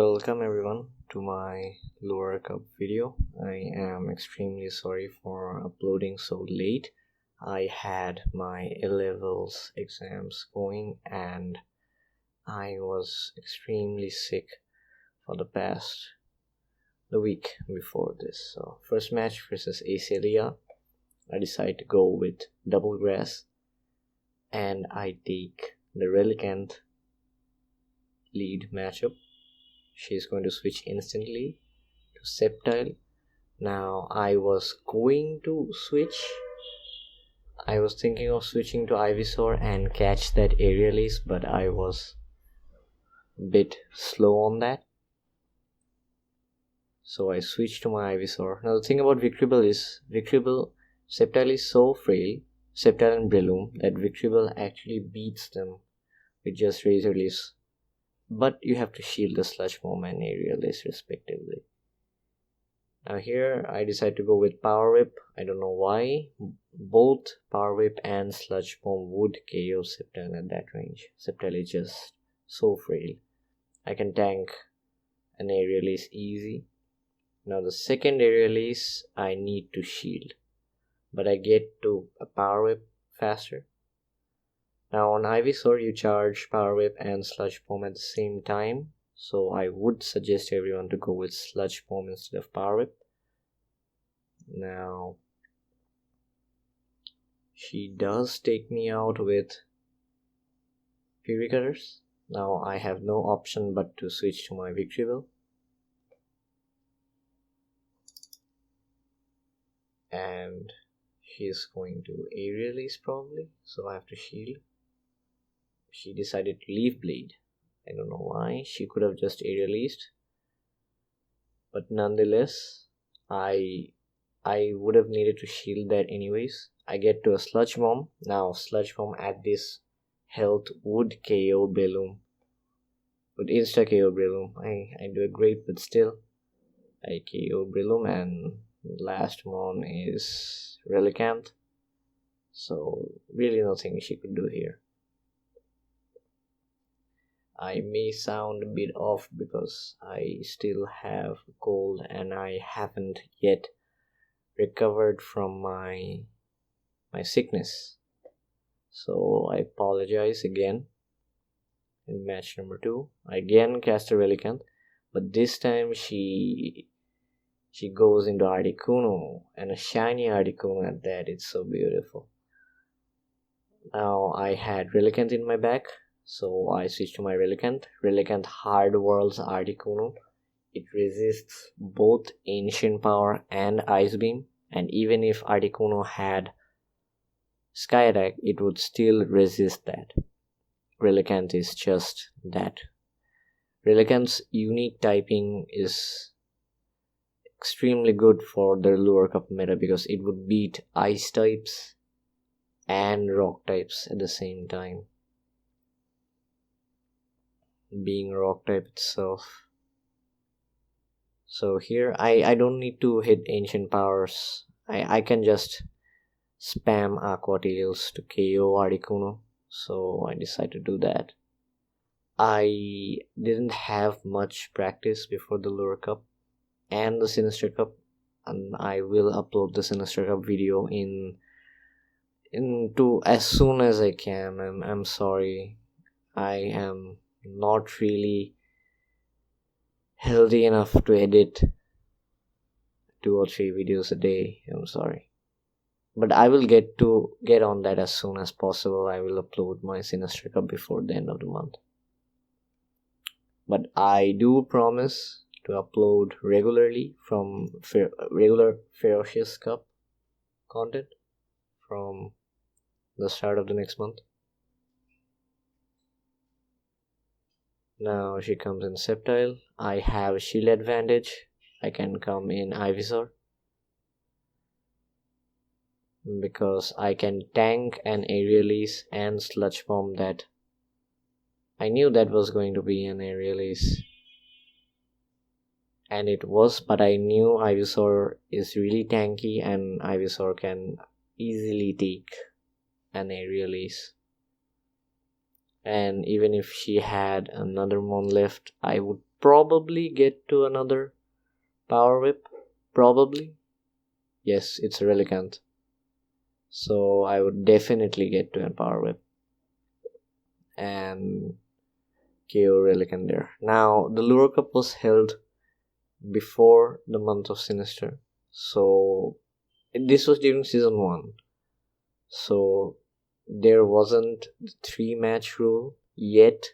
Welcome everyone to my Lower Cup video. I am extremely sorry for uploading so late. I had my A-levels exams going and I was extremely sick for the week before this. So first match versus Acelia, I decided to go with double grass and I take the Relicant lead matchup. She's going to switch instantly to Sceptile. Now I was thinking of switching to Ivysaur and catch that Aerialise, but I was a bit slow on that. So I switched to my Ivysaur. Now the thing about Victreebel is, Sceptile is so frail, Sceptile and Breloom, that Victreebel actually beats them with just Razor Leaves. But you have to shield the Sludge Bomb and Aerialise respectively. Now here I decided to go with Power Whip. I don't know why. Both Power Whip and Sludge Bomb would KO Sceptile at that range. Sceptile is just so frail. I can tank an Aerialise easy. Now the second Aerialise I need to shield, but I get to a Power Whip faster. Now on Ivysaur you charge Power Whip and Sludge Bomb at the same time, so I would suggest everyone to go with Sludge Bomb instead of Power Whip. Now she does take me out with Fury Cutters. Now I have no option but to switch to my Victreebel. And she's going to Aerialise probably, so I have to shield. She decided to Leaf Blade. I don't know why. She could have just Aerialised, but nonetheless I would have needed to shield that anyways. I get to a Sludge Bomb. Now Sludge Bomb at this health would KO Breloom, would insta KO Breloom. I do a great, but still I KO Breloom, and last one is Relicant, so really nothing she could do here. I may sound a bit off because I still have a cold and I haven't yet recovered from my sickness. So I apologize again. In match number 2, I again cast a Relicant, but this time she goes into Articuno, and a shiny Articuno at that. It's so beautiful. Now I had Relicant in my back, so I switched to my Relicant. Relicant hard whirls Articuno. It resists both Ancient Power and Ice Beam, and even if Articuno had Sky Attack, it would still resist that. Relicant is just that. Relicant's unique typing is extremely good for the Lower Cup meta because it would beat Ice types and Rock types at the same time, being Rock type itself. So here I don't need to hit Ancient Powers. I can just spam Aqua Tails to KO Articuno, so I decided to do that. I didn't have much practice before the Lower Cup and the Sinister Cup, and I will upload the Sinister Cup video into as soon as I can. I'm sorry, I am not really healthy enough to edit 2 or 3 videos a day. I'm sorry, but I will get on that as soon as possible. I will upload my Sinister Cup before the end of the month, but I do promise to upload regularly from regular Ferocious Cup content from the start of the next month. Now she comes in Sceptile. I have shield advantage. I can come in Ivysaur because I can tank an Aerialise and Sludge Bomb that. I knew that was going to be an Aerialise, and it was, but I knew Ivysaur is really tanky and Ivysaur can easily take an Aerialise. And even if she had another Mon left, I would probably get to another power whip. Probably. Yes, it's a Relicanth. So I would definitely get to a power whip and KO Relicanth there. Now, the Lure Cup was held before the month of Sinister. So this was during season 1. So there wasn't the 3-match rule yet.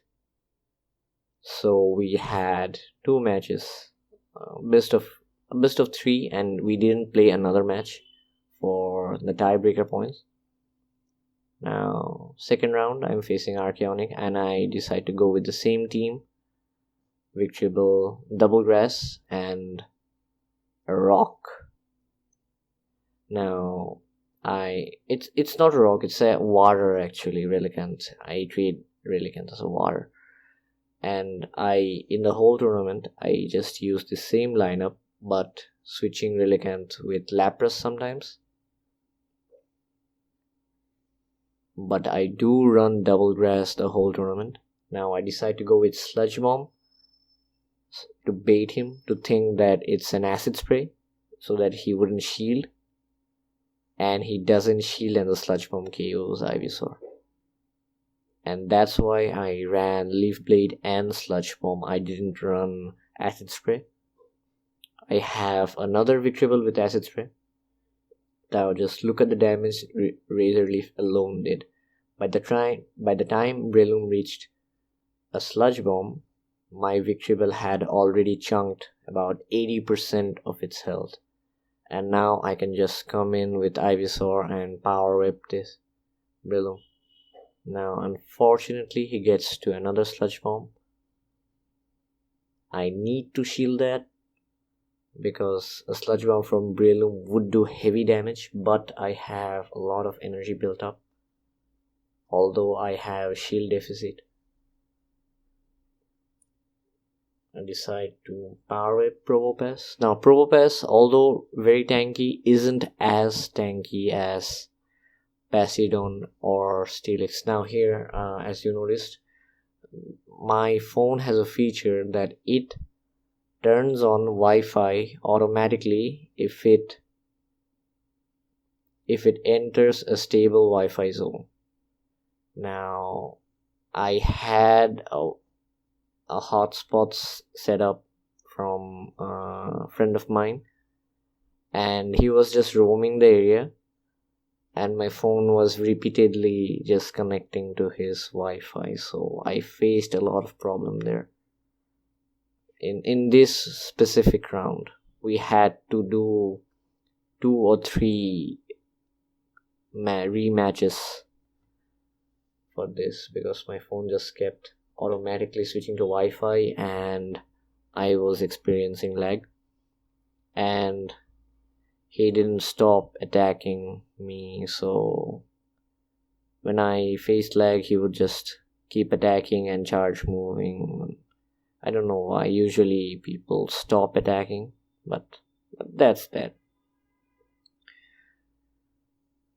So we had 2 matches, best of 3, and we didn't play another match for the tiebreaker points. Now, second round, I'm facing Archaeonic, and I decide to go with the same team: Victreebel, Double Grass, and a Rock. Now, it's not a Rock, it's a water actually, Relicanth. I treat Relicanth as a water. And in the whole tournament, I just use the same lineup, but switching Relicanth with Lapras sometimes. But I do run Double Grass the whole tournament. Now I decide to go with Sludge Bomb to bait him to think that it's an Acid Spray, so that he wouldn't shield. And he doesn't shield, and the Sludge Bomb KOs Ivysaur. And that's why I ran Leaf Blade and Sludge Bomb. I didn't run Acid Spray. I have another Victreebel with Acid Spray. Now just look at the damage Razor Leaf alone did. By the time Breloom reached a Sludge Bomb, my Victreebel had already chunked about 80% of its health. And now I can just come in with Ivysaur and Power Whip this Breloom. Now, unfortunately, he gets to another Sludge Bomb. I need to shield that, because a Sludge Bomb from Breloom would do heavy damage, but I have a lot of energy built up, although I have shield deficit. I decide to Power Whip Probopass. Now, Probopass, although very tanky, isn't as tanky as Bastiodon or Steelix. Now here, as you noticed, my phone has a feature that it turns on Wi-Fi automatically if it enters a stable Wi-Fi zone. Now, I had a hotspot set up from a friend of mine, and he was just roaming the area, and my phone was repeatedly just connecting to his Wi-Fi, so I faced a lot of problem there. In this specific round, we had to do 2 or 3 rematches for this, because my phone just kept automatically switching to Wi-Fi and I was experiencing lag, and he didn't stop attacking me. So when I faced lag, he would just keep attacking and charge moving. I don't know why usually people stop attacking, but that's that.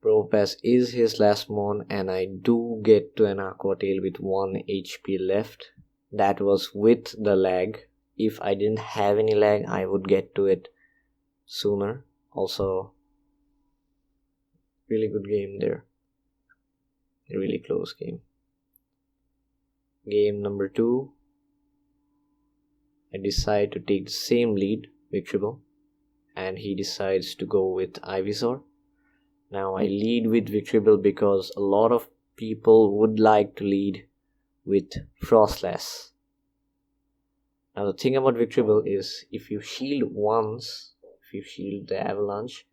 Probopass is his last mon, and I do get to an Aqua Tail with 1 HP left. That was with the lag. If I didn't have any lag, I would get to it sooner. Also, really good game there. A really close game. Game number 2. I decide to take the same lead, Victreebel, and he decides to go with Ivysaur. Now I lead with Victreebel because a lot of people would like to lead with Frostlass. Now the thing about Victreebel is, if you shield once, if you shield the Avalanche,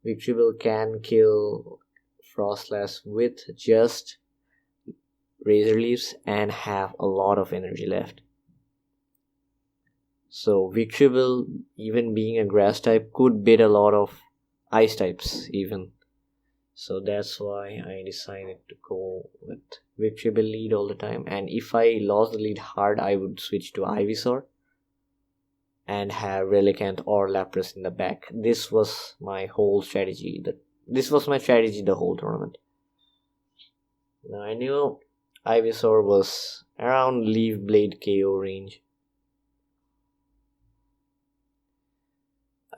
Victreebel can kill Frostlass with just Razor Leaves and have a lot of energy left. So Victreebel, even being a grass type, could beat a lot of ice types even. So that's why I decided to go with Victreebel lead all the time. And if I lost the lead hard, I would switch to Ivysaur and have Relicanth or Lapras in the back. This was my whole strategy. This was my strategy the whole tournament. Now I knew Ivysaur was around Leaf Blade KO range,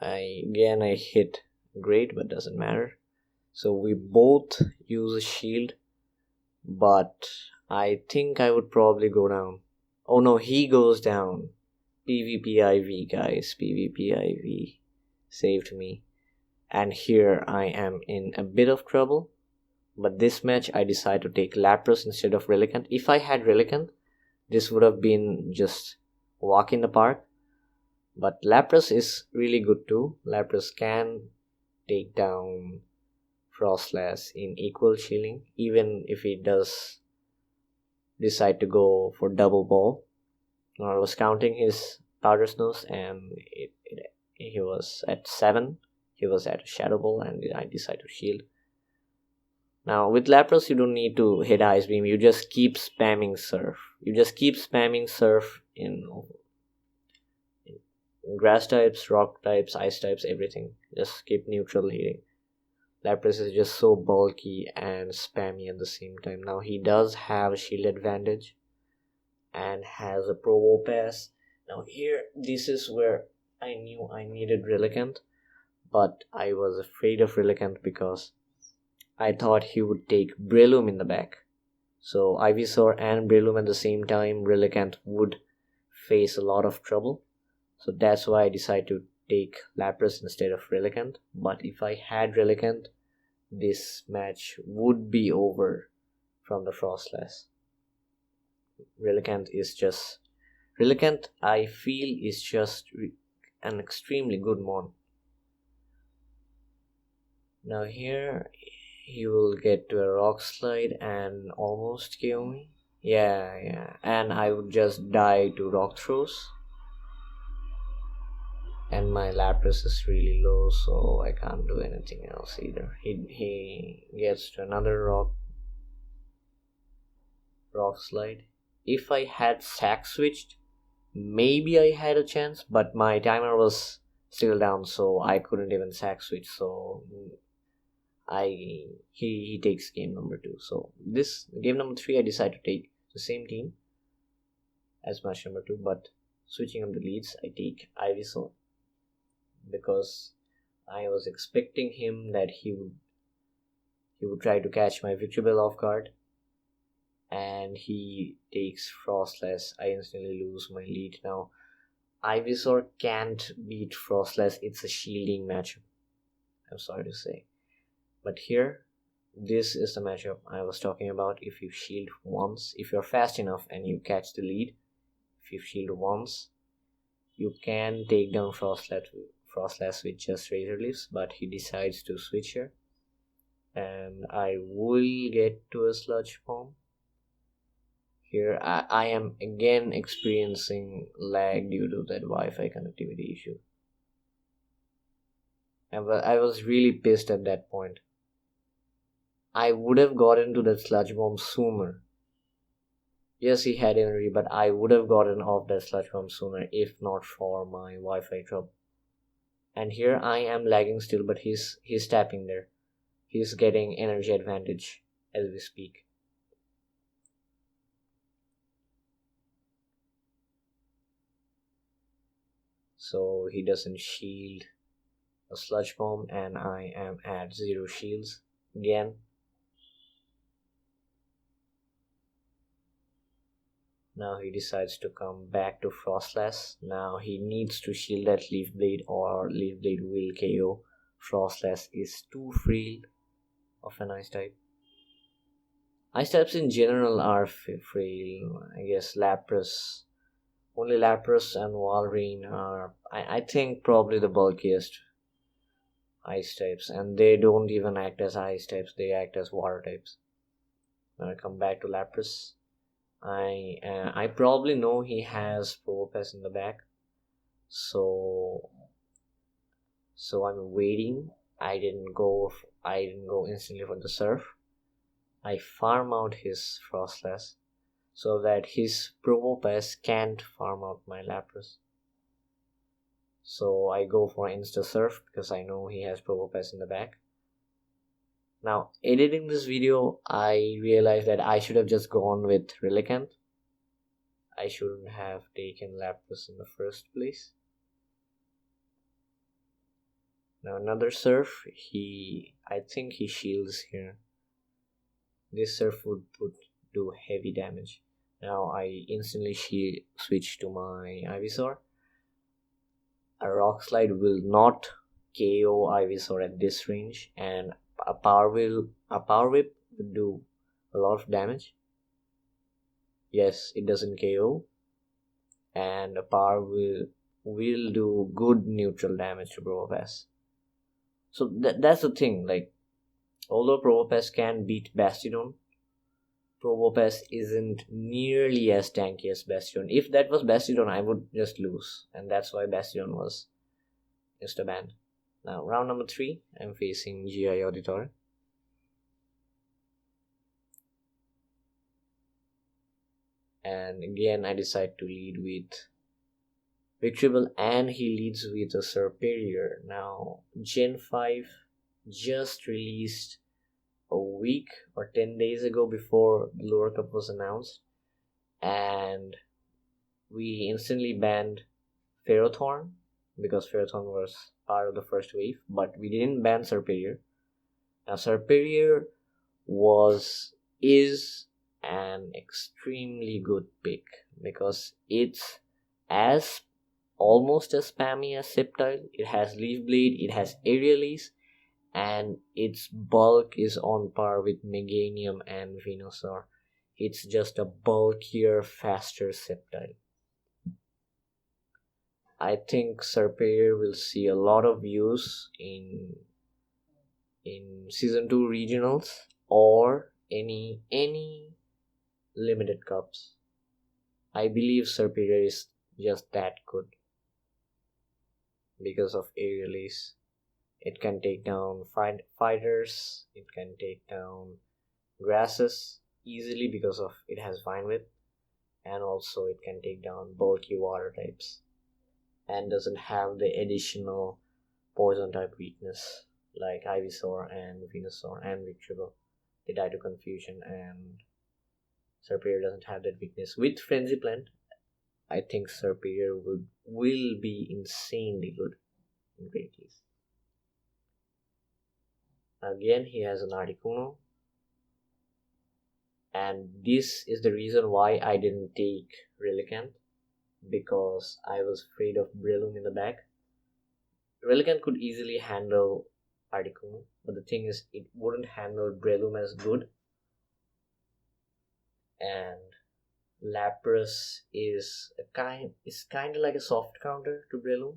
I hit great, but doesn't matter. So we both use a shield, but I think I would probably go down. Oh no, he goes down. PVP IV, guys. PVP IV saved me. And here I am in a bit of trouble. But this match I decided to take Lapras instead of Relicanth. If I had Relicanth, this would have been just walk in the park. But Lapras is really good too. Lapras can take down Frostlass in equal shielding, even if he does decide to go for double ball. I was counting his powder snows and he was at 7. He was at a shadow ball and I decided to shield. Now with Lapras you don't need to hit Ice Beam, you just keep spamming Surf. You just keep spamming Surf in grass types, rock types, ice types, everything. Just keep neutral hitting. Lapras is just so bulky and spammy at the same time. Now he does have a shield advantage and has a provo pass. Now here, this is where I knew I needed Relicanth, but I was afraid of Relicanth because I thought he would take Breloom in the back. So Ivysaur and Breloom at the same time, Relicanth would face a lot of trouble. So that's why I decided to take Lapras instead of Relicanth. But if I had Relicanth, this match would be over from the Frostlass. Relicanth I feel is just an extremely good mon. Now here he will get to a rock slide and almost kill me. Yeah, and I would just die to rock throws. And my Lapras is really low, so I can't do anything else either. He gets to another rock slide. If I had sack switched, maybe I had a chance, but my timer was still down, so I couldn't even sack switch. So he takes game number 2. So this game number 3, I decided to take the same team as match number 2, but switching up the leads, I take Ivysaur because I was expecting him that he would try to catch my Victreebel off guard, and he takes Frostlass. I instantly lose my lead. Now Ivysaur can't beat Frostlass, it's a shielding matchup, I'm sorry to say. But here, this is the matchup I was talking about. If you shield once, if you're fast enough and you catch the lead, if you shield once, you can take down Frostlass with just Razor Leaves, but he decides to switch here. And I will get to a Sludge Bomb. Here I am again experiencing lag due to that Wi-Fi connectivity issue. And I was really pissed at that point. I would have gotten to that Sludge Bomb sooner. Yes, he had energy, but I would have gotten off that Sludge Bomb sooner if not for my Wi-Fi trouble. And here I am lagging still, but he's tapping there. He's getting energy advantage as we speak. So he doesn't shield a Sludge Bomb and I am at 0 shields again. Now he decides to come back to Frostlass. Now he needs to shield that Leaf Blade or Leaf Blade will KO. Frostlass is too frail of an Ice type. Ice types in general are frail. I guess Lapras, only Lapras and Walrein are, I think, probably the bulkiest Ice types. And they don't even act as Ice types, they act as Water types. Now I come back to Lapras. I probably know he has Probopass in the back, so I'm waiting. I didn't go instantly for the Surf. I farm out his Frostlass so that his Probopass can't farm out my Lapras. So I go for Insta Surf because I know he has Probopass in the back. Now, editing this video, I realized that I should have just gone with Relicanth. I shouldn't have taken Lapras in the first place. Now another surf, I think he shields here. This surf would do heavy damage. Now I instantly switch to my Ivysaur. A Rock Slide will not KO Ivysaur at this range, and a Power Whip would do a lot of damage. Yes, it doesn't KO, and a Power will do good neutral damage to Probopass. So that's the thing. Like, although Probopass can beat Bastiodon, Probopass isn't nearly as tanky as Bastion. If that was Bastiodon, I would just lose, and that's why Bastion was insta-banned. Now, round number 3, I'm facing GI Auditor. And again, I decide to lead with Victreebel, and he leads with a Serperior. Now, Gen 5 just released a week or 10 days ago before the Lure Cup was announced, and we instantly banned Ferrothorn because Ferrothorn was part of the first wave, but we didn't ban Serperior. Now, Serperior is an extremely good pick because it's as almost as spammy as Sceptile. It has Leaf Blade, it has Aerialise, and its bulk is on par with Meganium and Venusaur. It's just a bulkier, faster Sceptile. I think Serperior will see a lot of use in Season 2 regionals or any limited cups. I believe Serperior is just that good because of Aerialise. It can take down fighters, it can take down grasses easily because of it has Vine Whip, and also it can take down bulky water types and doesn't have the additional poison type weakness like Ivysaur and Venusaur and Victreebel. They die to confusion, and Serperior doesn't have that weakness. With Frenzy Plant, I think Serperior will be insanely good in Great East. Again, he has an Articuno, and this is the reason why I didn't take Relicanth, because I was afraid of Breloom in the back. Relicanth could easily handle Articuno, but the thing is, it wouldn't handle Breloom as good. And Lapras is kind of like a soft counter to Breloom.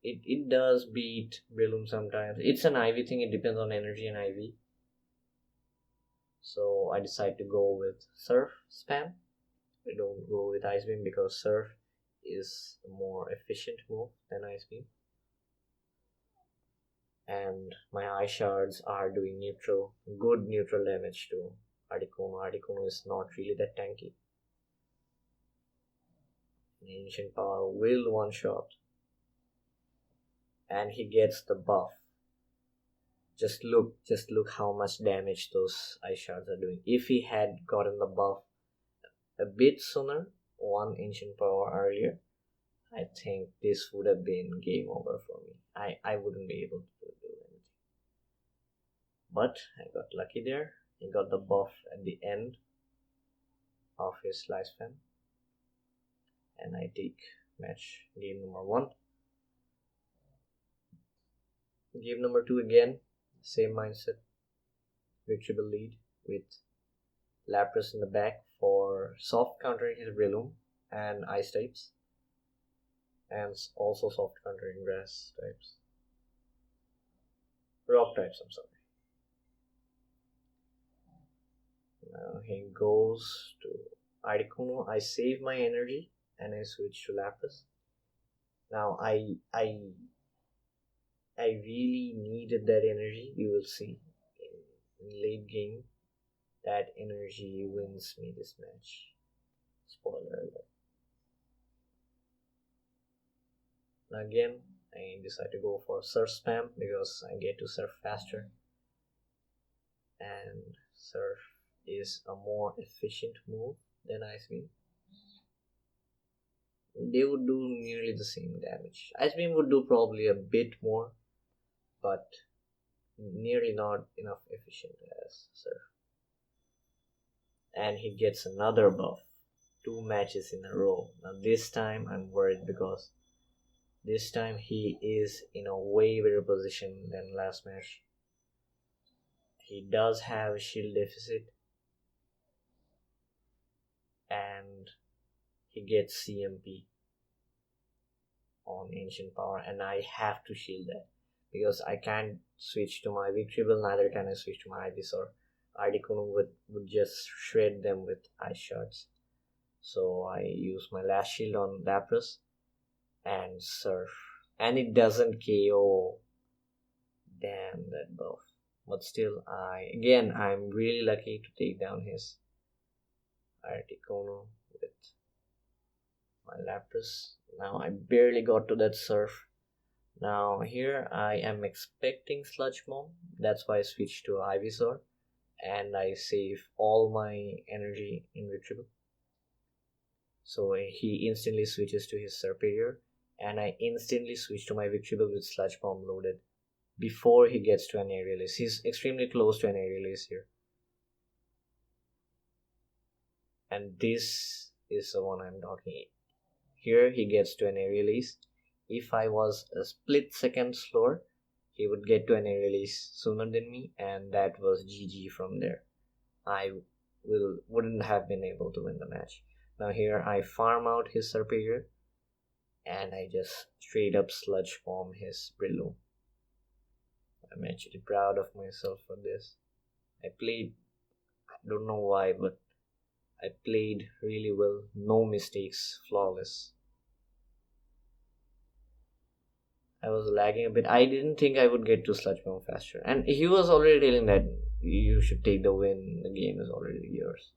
It does beat Breloom sometimes. It's an IV thing, it depends on energy and IV. So I decide to go with Surf Spam. I don't go with Ice Beam because Surf is a more efficient move than Ice Beam. And my Ice Shards are doing good neutral damage to Articuno. Articuno is not really that tanky. Ancient Power will one-shot. And he gets the buff. Just look how much damage those Ice Shards are doing. If he had gotten the buff a bit sooner, one Ancient Power earlier, I think this would have been game over for me. I wouldn't be able to do anything. But I got lucky there. He got the buff at the end of his lifespan. And I take match game number 1. Game number 2 again, same mindset. Victreebel lead with Lapras in the back for soft countering his Breloom and Ice types, and also soft countering Grass types. Rock types, I'm sorry. Now he goes to Articuno. I save my energy and I switch to Lapras. Now I really needed that energy. You will see in late game that energy wins me this match. Spoiler alert. Now again, I decide to go for Surf Spam because I get to surf faster, and Surf is a more efficient move than Ice Beam. They would do nearly the same damage. Ice Beam would do probably a bit more, but nearly not enough efficient as Surf. And he gets another buff. 2 matches in a row. Now this time I'm worried because this time he is in a way better position than last match. He does have shield deficit and he gets CMP on Ancient Power, and I have to shield that because I can't switch to my Victreebel, neither can I switch to my Ivysaur. Articuno would just shred them with Ice Shards. So I use my last shield on Lapras and Surf, and it doesn't KO. Damn that buff. But still, I'm really lucky to take down his Articuno with my Lapras. Now I barely got to that Surf. Now here I am expecting Sludge Bomb. That's why I switched to Ivysaur, and I save all my energy in Victreebel. So he instantly switches to his Serperior, and I instantly switch to my Victreebel with Sludge Bomb loaded before he gets to an Aerialist. He's extremely close to an Aerialist here. And this is the one I'm talking. Here he gets to an Aerialist. If I was a split second slower, he would get to an Aerialist sooner than me, and that was GG from there. I wouldn't have been able to win the match. Now here I farm out his Serperior, and I just straight up Sludge Bomb his Breloom. I'm actually proud of myself for this. I don't know why, but I played really well. No mistakes, flawless. I was lagging a bit. I didn't think I would get to Sludge Bomb faster. And he was already telling that you should take the win. The game is already yours.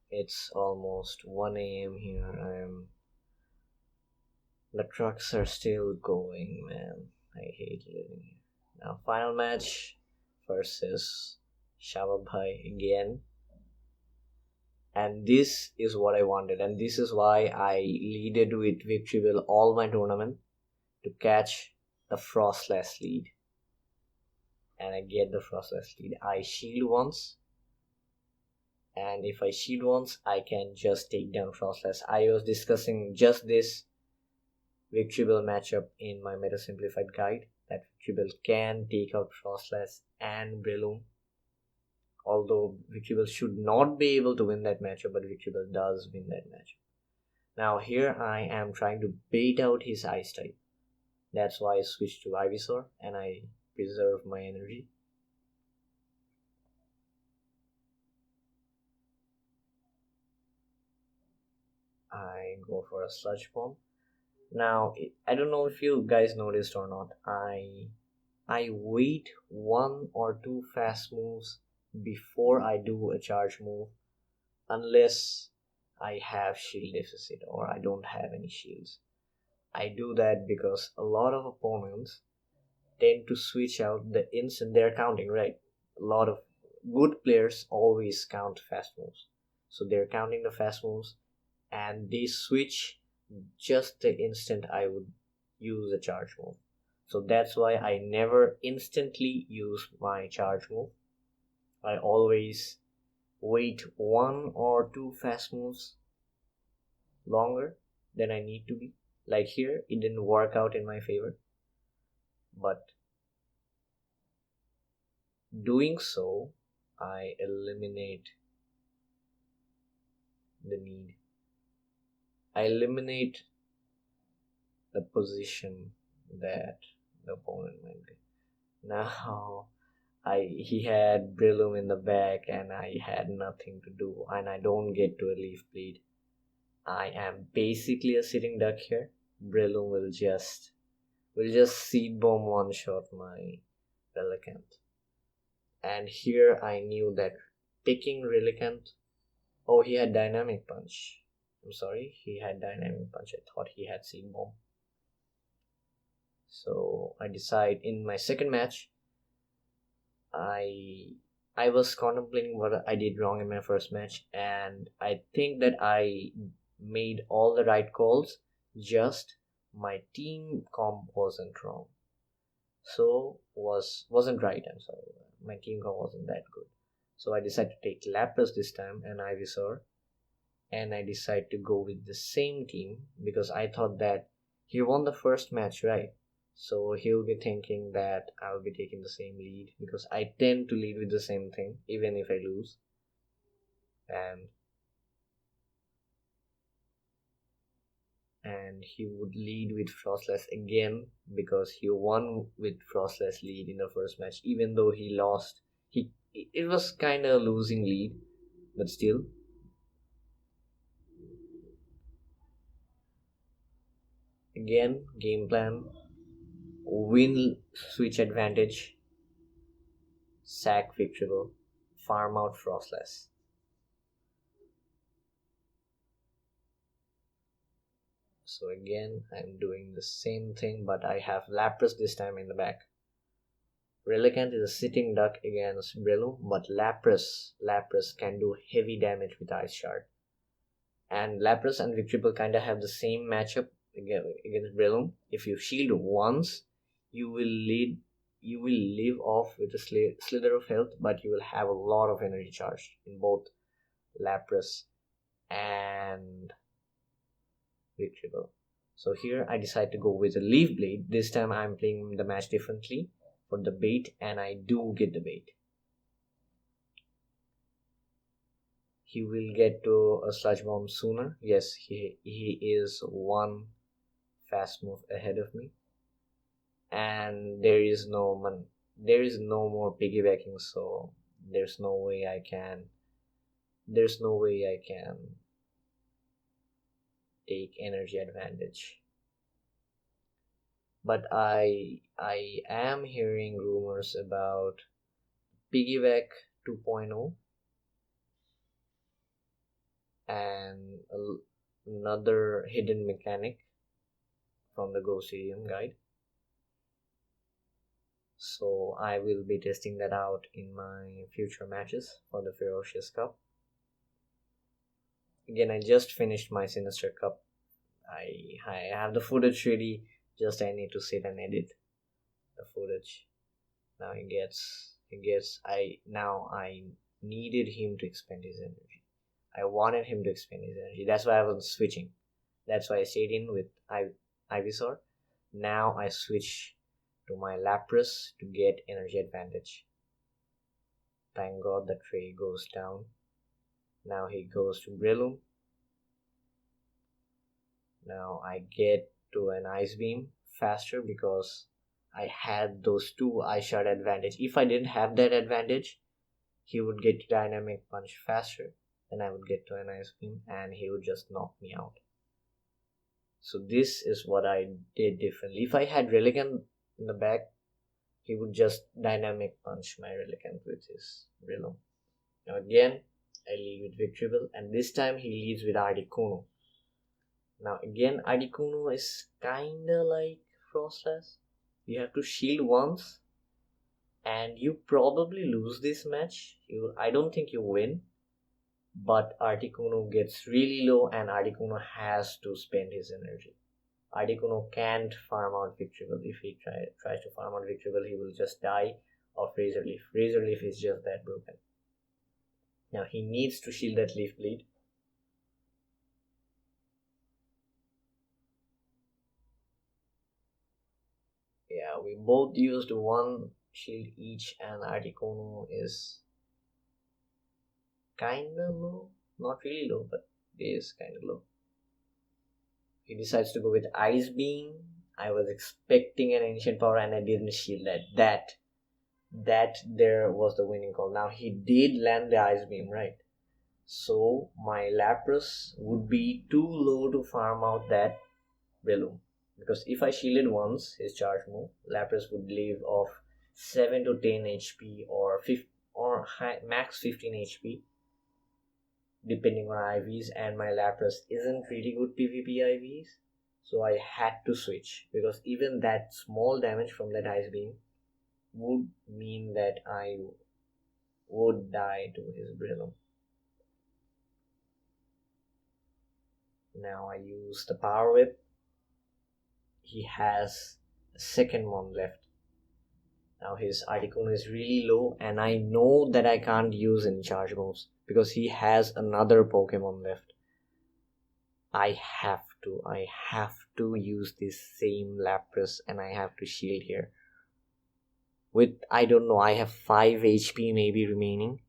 It's almost 1 a.m. here. The trucks are still going, man. I hate living here. Now, final match versus Shababhai again. And this is what I wanted, and this is why I leaded with Victreebel all my tournament to catch the Frostless lead. And I get the Frostless lead. I shield once, and if I shield once, I can just take down Frostless. I was discussing just this Victreebel matchup in my Meta Simplified guide, that Victreebel can take out Frostless and Breloom. Although Victreebel should not be able to win that matchup, but Victreebel does win that matchup. Now here I am trying to bait out his Ice type. That's why I switched to Ivysaur and I preserve my energy. I go for a Sludge Bomb. Now I don't know if you guys noticed or not. I wait 1 or 2 fast moves before I do a charge move, unless I have shield deficit or I don't have any shields. I do that because a lot of opponents tend to switch out the instant they're counting, right? A lot of good players always count fast moves. So they're counting the fast moves and they switch just the instant I would use a charge move. So that's why I never instantly use my charge move. I always wait 1 or 2 fast moves longer than I need to be. Like here, it didn't work out in my favor. But doing so, I eliminate the need. I eliminate the position that the opponent might be. Now, he had Breloom in the back and I had nothing to do, and I don't get to a Leaf Blade. I am basically a sitting duck here. Breloom will just Seed Bomb one shot my Relicanth. And here I knew that picking Relicanth. Oh, he had Dynamic Punch. I'm sorry, he had Dynamic Punch. I thought he had Seed Bomb. So I decide in my second match, I I was contemplating what I did wrong in my first match, and I think that I made all the right calls, just my team comp wasn't wrong. So wasn't right, I'm sorry. My team comp wasn't that good. So I decided to take Lapras this time and Ivysaur, and I decided to go with the same team because I thought that he won the first match, right? So he'll be thinking that I'll be taking the same lead because I tend to lead with the same thing even if I lose. And he would lead with Frostless again because he won with Frostless lead in the first match, even though he lost. It was kind of losing lead, but still. Again, game plan: win switch advantage, sack Victorable, farm out Frostless. So again, I'm doing the same thing, but I have Lapras this time in the back. Relicanth is a sitting duck against Breloom, but Lapras can do heavy damage with Ice Shard. And Lapras and Victreebel kinda have the same matchup against Breloom. If you shield once, you will live off with a slither of health, but you will have a lot of energy charged in both Lapras and Victreebel. So here I decide to go with a Leaf Blade. This time I'm playing the match differently for the bait, and I do get the bait. He will get to a Sludge Bomb sooner. Yes, he is one fast move ahead of me, and there is no more piggybacking, so there's no way I can take energy advantage. But I am hearing rumors about piggyback 2.0 and another hidden mechanic from the Go Stadium guide. So I will be testing that out in my future matches for the Ferocious Cup. Again, I just finished my Sinister Cup. I have the footage ready, just I need to sit and edit the footage. Now I needed him to expend his energy. I wanted him to expend his energy. That's why I was switching. That's why I stayed in with Ivysaur. Now I switch to my Lapras to get energy advantage. Thank God the tray goes down. Now he goes to Breloom. Now I get to an Ice Beam faster because I had those two Ice Shard advantage. If I didn't have that advantage, he would get to Dynamic Punch faster. Then I would get to an Ice Beam and he would just knock me out. So this is what I did differently. If I had Relicanth in the back, he would just Dynamic Punch my Relicanth with his Breloom. Now again, I lead with Victreebel, and this time he leads with Articuno. Now again, Articuno is kinda like Frostless. You have to shield once, and you probably lose this match. I don't think you win, but Articuno gets really low, and Articuno has to spend his energy. Articuno can't farm out Victreebel. If he tries to farm out Victreebel, he will just die of Razor Leaf. Razor Leaf is just that broken. Now he needs to shield that Leaf Bleed. Yeah, we both used one shield each, and Articuno is kinda low. Not really low, but it is kinda low. He decides to go with Ice Beam. I was expecting an Ancient Power and I didn't shield that. That there was the winning call. Now he did land the Ice Beam, right? So my Lapras would be too low to farm out that Breloom. Because if I shielded once his charge move, Lapras would leave off 7 to 10 HP or max 15 HP depending on IVs, and my Lapras isn't really good PvP IVs, so I had to switch because even that small damage from that Ice Beam would mean that I would die to his Brillium. Now I use the Power Whip. He has a second one left. Now his Articuno is really low, and I know that I can't use any charge moves because he has another Pokemon left. I have to use this same Lapras, and I have to shield here. With, I don't know, I have 5 HP maybe remaining.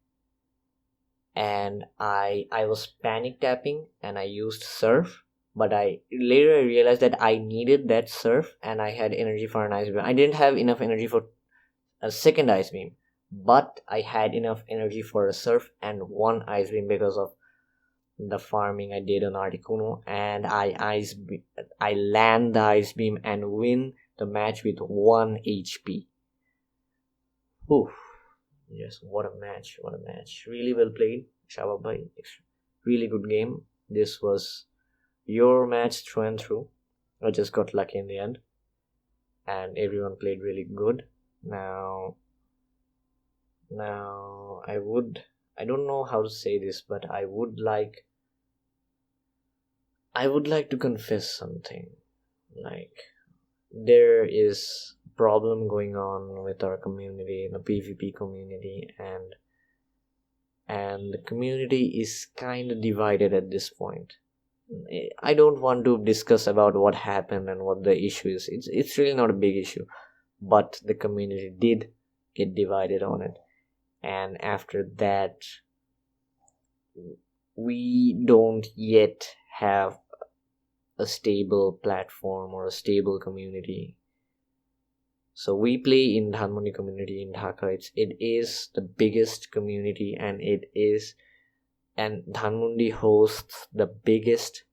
And I was panic tapping and I used Surf. But I later realized that I needed that Surf and I had energy for an Ice Beam. I didn't have enough energy for a second Ice Beam, but I had enough energy for a Surf and one Ice Beam because of the farming I did on Articuno, and I land the Ice Beam and win the match with 1 HP. Oof. Yes, what a match, what a match. Really well played, Shabab bhai. Really good game. This was your match through and through. I just got lucky in the end. And everyone played really good. Now I don't know how to say this, but I would like to confess something. Like, there is problem going on with our community, the PvP community, and the community is kind of divided at this point. I don't want to discuss about what happened and what the issue is. It's really not a big issue, but the community did get divided on it, and after that, we don't yet have a stable platform or a stable community. So we play in Dhanmondi community in Dhaka. It is the biggest community, and Dhanmondi hosts the biggest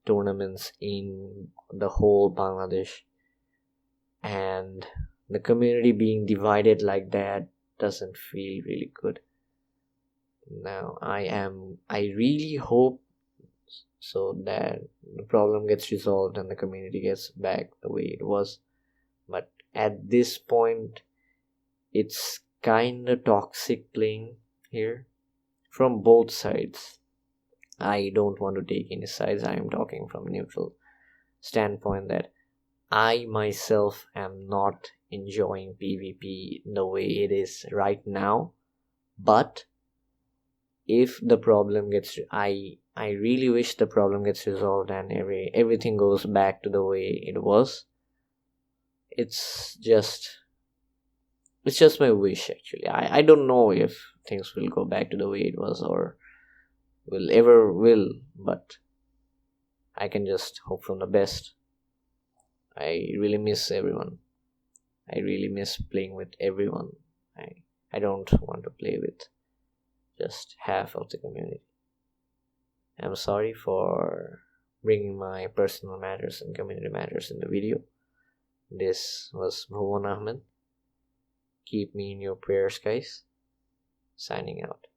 tournaments in the whole Bangladesh. And the community being divided like that doesn't feel really good. Now I really hope so that the problem gets resolved and the community gets back the way it was. But at this point, it's kind of toxic playing here from both sides. I don't want to take any sides. I am talking from neutral standpoint that I myself am not enjoying PvP the way it is right now. But if the problem gets, I really wish the problem gets resolved and everything goes back to the way it was. It's just my wish, actually. I don't know if things will go back to the way it was or will, but I can just hope for the best. I really miss everyone. I really miss playing with everyone. I don't want to play with just half of the community. I'm sorry for bringing my personal matters and community matters in the video. This was Bhuvan Ahmed. Keep me in your prayers, guys. Signing out.